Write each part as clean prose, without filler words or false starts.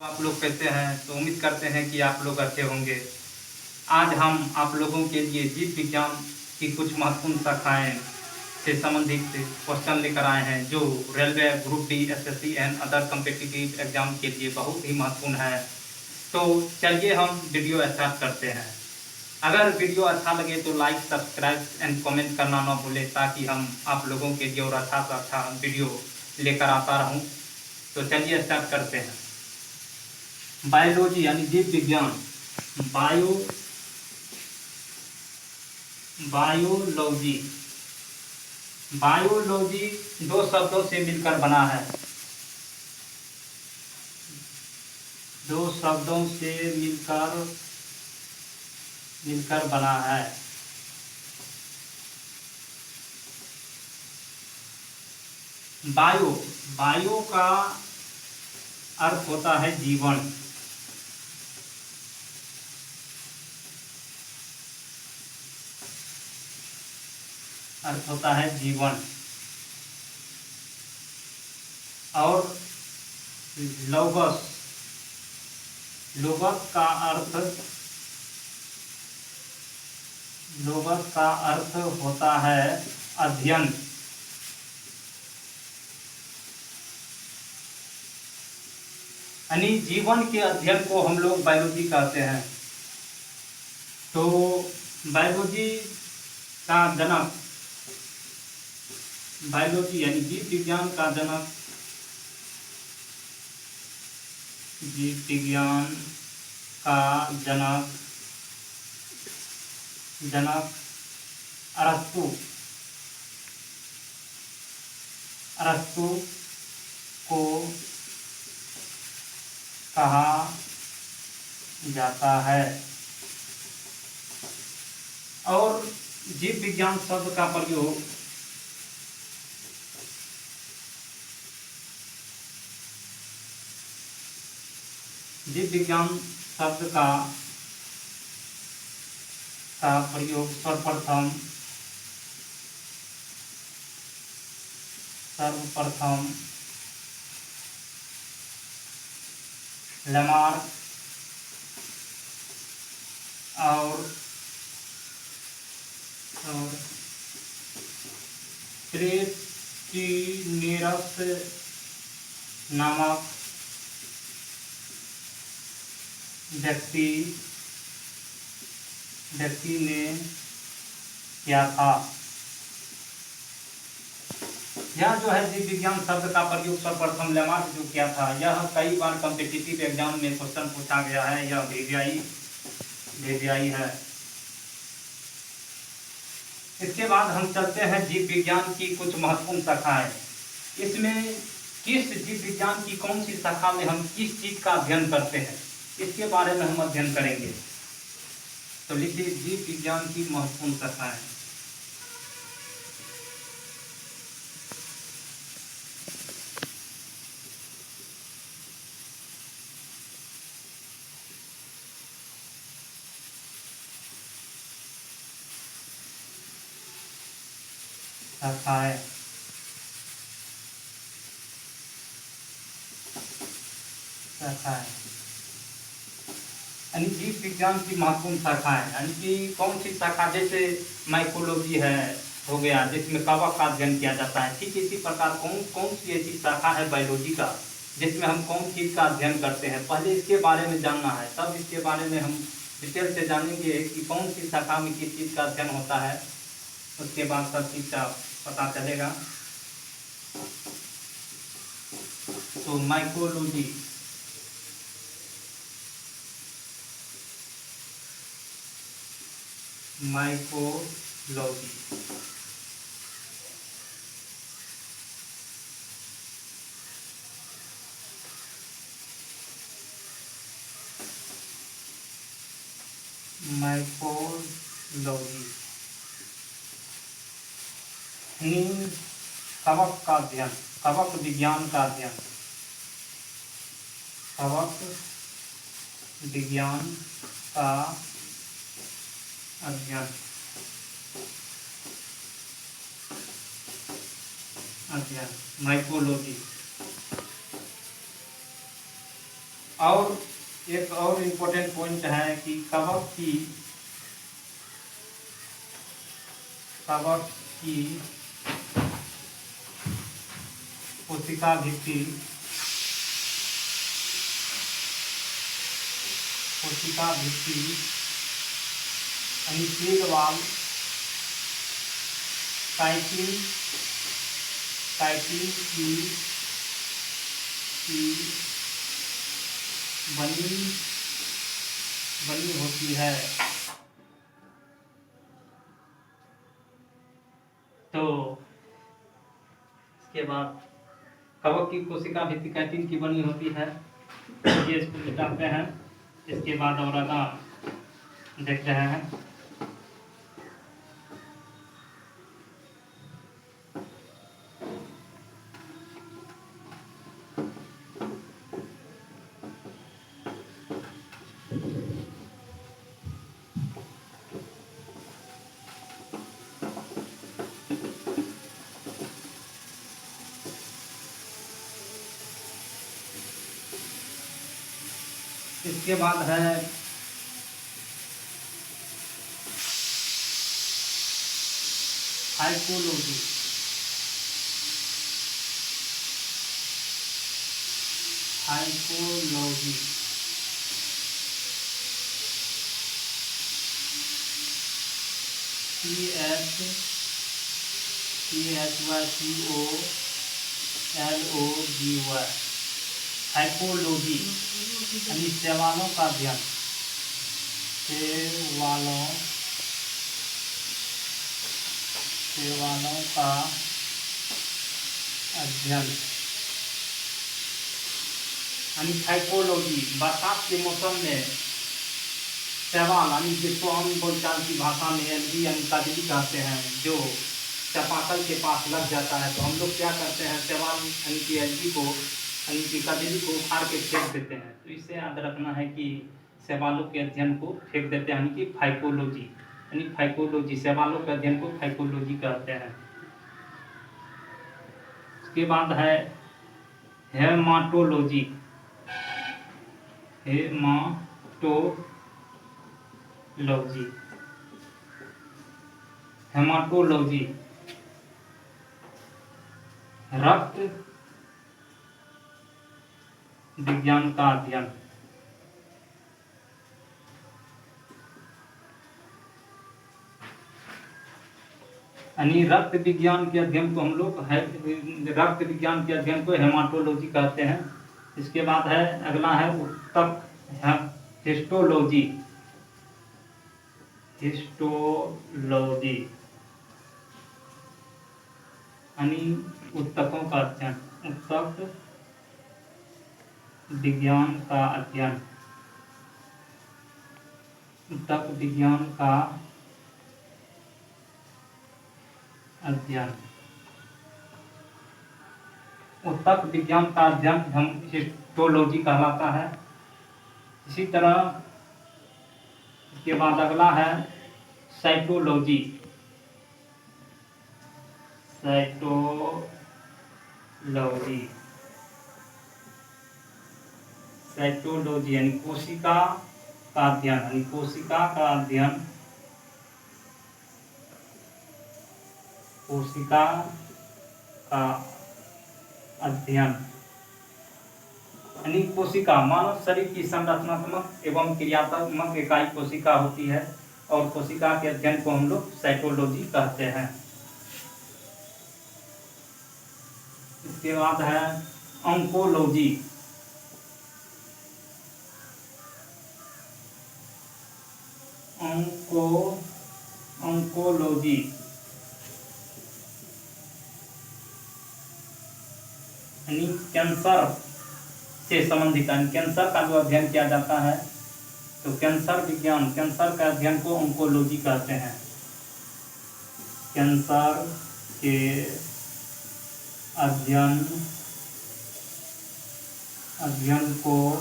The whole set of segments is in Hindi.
आप लोग कैसे हैं? तो उम्मीद करते हैं कि आप लोग अच्छे होंगे। आज हम आप लोगों के लिए जीव विज्ञान की कुछ महत्वपूर्ण शाखाएं से संबंधित क्वेश्चन लेकर आए हैं, जो railway group D, SSC and other competitive exam के लिए बहुत ही महत्वपूर्ण है। तो चलिए हम वीडियो स्टार्ट करते हैं। अगर वीडियो अच्छा लगे तो लाइक, सब्सक्राइब एंड कमेंट करना ना भूलें, ताकि हम आप लोगों के लिए और अच्छा से अच्छा वीडियो लेकर आता रहूं। तो चलिए स्टार्ट करते हैं। बायोलॉजी यानी जीव विज्ञान, बायोलॉजी बायोलॉजी दो शब्दों से मिलकर बना है। दो शब्दों से मिलकर बना है। बायो बायो का अर्थ होता है जीवन। अर्थ होता है जीवन। और लोगस लोगस का अर्थ होता है अध्ययन। यानी जीवन के अध्ययन को हम लोग बायोलॉजी कहते हैं। तो बायोलॉजी का जनक, बायोलॉजी यानी जीव विज्ञान का जनक, जीव विज्ञान का जनक अरस्तु को कहा जाता है। और जीव विज्ञान शब्द का प्रयोग जीव विज्ञान शब्द का प्रयोग सर्वप्रथम लेमार्क और क्रेटिनेरस नामक व्यक्ति ने किया था। यह जो है जीव विज्ञान शब्द का प्रयोग सर्वप्रथम लेमार्क जो किया था, यह कई बार कॉम्पिटिटिव एग्जाम में क्वेश्चन पूछा गया है। यह भेदियाई है। इसके बाद हम चलते हैं जीव विज्ञान की कुछ महत्वपूर्ण शाखाएं। इसमें किस जीव विज्ञान की कौन सी शाखा में हम किस चीज का अध्ययन करते हैं, इसके बारे में हम अध्ययन करेंगे। तो लिखिए जीव विज्ञान की महत्वपूर्ण शाखाएं। शाखाएं यानी जीव विज्ञान की महत्वपूर्ण शाखाएं, यानी कि कौन सी शाखा, जैसे माइकोलॉजी हो गया, जिसमें कवक का अध्ययन किया जाता है। ठीक इसी प्रकार कौन सी ऐसी शाखा है बायोलॉजी का, जिसमें हम कौन चीज का अध्ययन करते हैं। पहले इसके बारे में जानना है, तब इसके बारे में हम डिटेल से जानेंगे कि कौन सी शाखा में किस चीज का अध्ययन होता है। उसके बाद सब चीज का पता चलेगा। तो माइकोलॉजी कवक का अध्ययन, कवक विज्ञान का अध्ययन, कवक विज्ञान का अध्ययन माइकोलॉजी। और एक और इम्पोर्टेंट पॉइंट है कि कवक की कोशिका भित्ति यानी सेल वॉल काइटिन की बनी होती है। तो इसके बाद कवक की कोशिका भित्ति काइटिन की बनी होती है, ये इसको मिटाते हैं। इसके बाद और आगा देख रहे हैं। इसके बाद है हाइपोलॉजी। CHYPOLOGY। हाइपोलॉजी यानी शैवालों का अध्ययन। शैवालों का अध्ययन यानी हाइपोलॉजी। बरसात के मौसम में शैवाल यानी जिसको हम बोलचाल की भाषा में एलगी यानी कजली कहते हैं, जो चापाकल के पास लग जाता है, तो हम लोग क्या करते हैं, शैवाल यानी कि एलगी को यानी कि कजली को उखाड़ के फेंक देते हैं। तो इससे याद रखना है कि शैवालों के अध्ययन को फेंक देते हैं, यानी कि फाइकोलॉजी। यानी फाइकोलॉजी, शैवालों के अध्ययन को फाइकोलॉजी कहते हैं। उसके बाद है हेमाटोलॉजी। हेमाटोलॉजी रक्त विज्ञान का अध्ययन। यानी रक्त विज्ञान के अध्ययन को हम लोग हेमाटोलॉजी कहते हैं। इसके बाद है अगला है उत्तक हिस्टोलॉजी। यानी उत्तकों का अध्ययन, उत्तक विज्ञान का अध्ययन। उत्तक विज्ञान का अध्ययन हम हिस्टोलॉजी कहलाता है। इसी तरह इसके बाद अगला है साइटोलॉजी। यानी कोशिका का अध्ययन, यानी कोशिका मानव शरीर की संरचनात्मक एवं क्रियात्मक इकाई कोशिका होती है, और कोशिका के अध्ययन को हम लोग साइटोलॉजी कहते हैं। इसके बाद है ऑन्कोलॉजी। यानी कैंसर से संबंधित, कैंसर का जो अध्ययन किया जाता है, तो कैंसर का अध्ययन को ऑन्कोलॉजी कहते हैं। कैंसर के अध्ययन को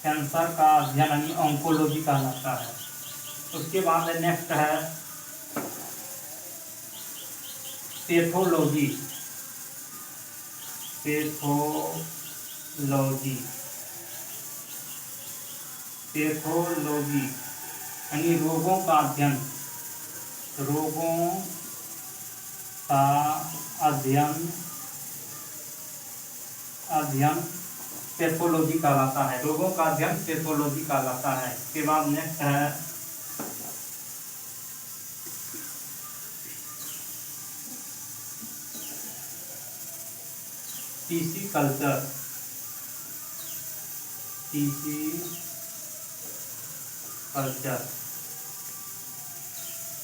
कैंसर का अध्ययन यानी ऑन्कोलॉजी कहलाता है। उसके बाद नेक्स्ट है पैथोलॉजी, पैथोलॉजी, पैथोलॉजी यानी रोगों का अध्ययन, रोगों का अध्ययन, अध्ययन पैथोलॉजी कहलाता है। रोगों का अध्ययन पैथोलॉजी कहलाता है। इसके बाद नेक्स्ट है TC culture, TC culture,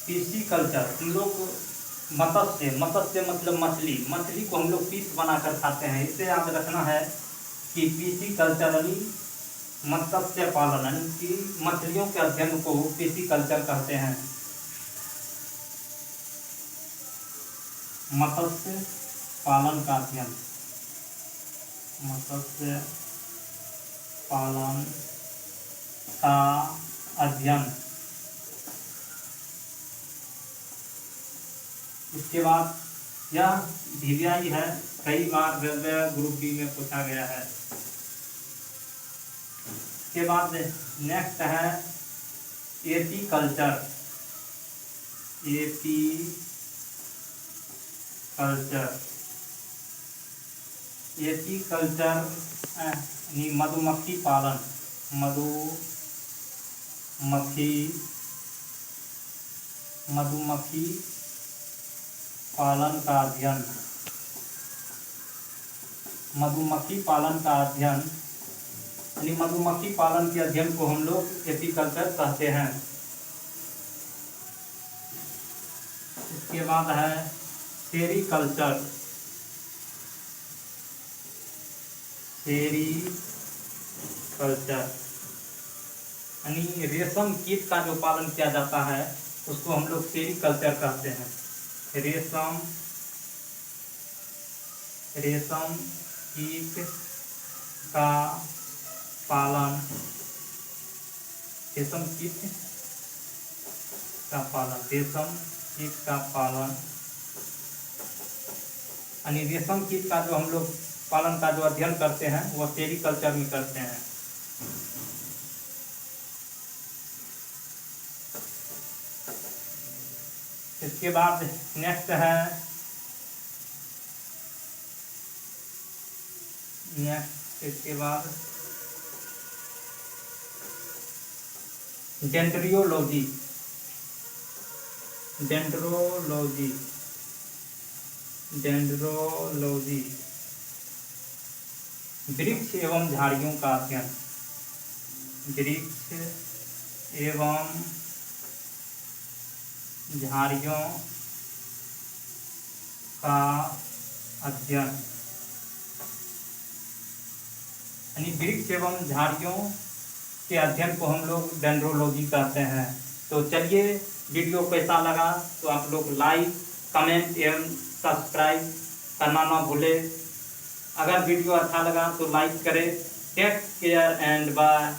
TC culture हम लोग मत्स्य, मत्स्य मतलब मछली, मछली को हम लोग पीस बनाकर खाते हैं। इसे याद रखना है कि पीसी कल्चर यानी मत्स्य पालन यानी कि मछलियों के अध्ययन को पीसी कल्चर कहते हैं। मत्स्य पालन का अध्ययन, मत्स्य पालन का अध्ययन। इसके बाद यह ढीवियाई है, कई बार रेलवे ग्रुप बी में पूछा गया है। इसके बाद नेक्स्ट है AP culture, AP culture, AP culture यानी मधुमक्खी पालन, मधुमक्खी पालन का अध्ययन, मधुमक्खी पालन का अध्ययन यानी मधुमक्खी पालन के अध्ययन को हम लोग एपीकल्चर कहते हैं। इसके बाद है सेरीकल्चर, सेरीकल्चर यानी रेशम कीट का जो पालन किया जाता है उसको हम लोग सेरीकल्चर कहते हैं। रेशम कीट का पालन, रेशम कीट का पालन, रेशम कीट का पालन यानी रेशम कीट का जो हम लोग पालन का जो अध्ययन करते हैं वह सेरीकल्चर में करते हैं। इसके बाद नेक्स्ट है इसके बाद डेंड्रियोलॉजी, डेंड्रोलॉजी, डेंड्रोलॉजी वृक्ष एवं झाड़ियों का अध्ययन, वृक्ष एवं झाड़ियों का अध्ययन यानी वृक्ष एवं झाड़ियों के अध्ययन को हम लोग डेंड्रोलॉजी कहते हैं। तो चलिए वीडियो कैसा लगा तो आप लोग लाइक, कमेंट एवं सब्सक्राइब करना ना भूलें। अगर वीडियो अच्छा लगा तो लाइक करें। Take care and bye.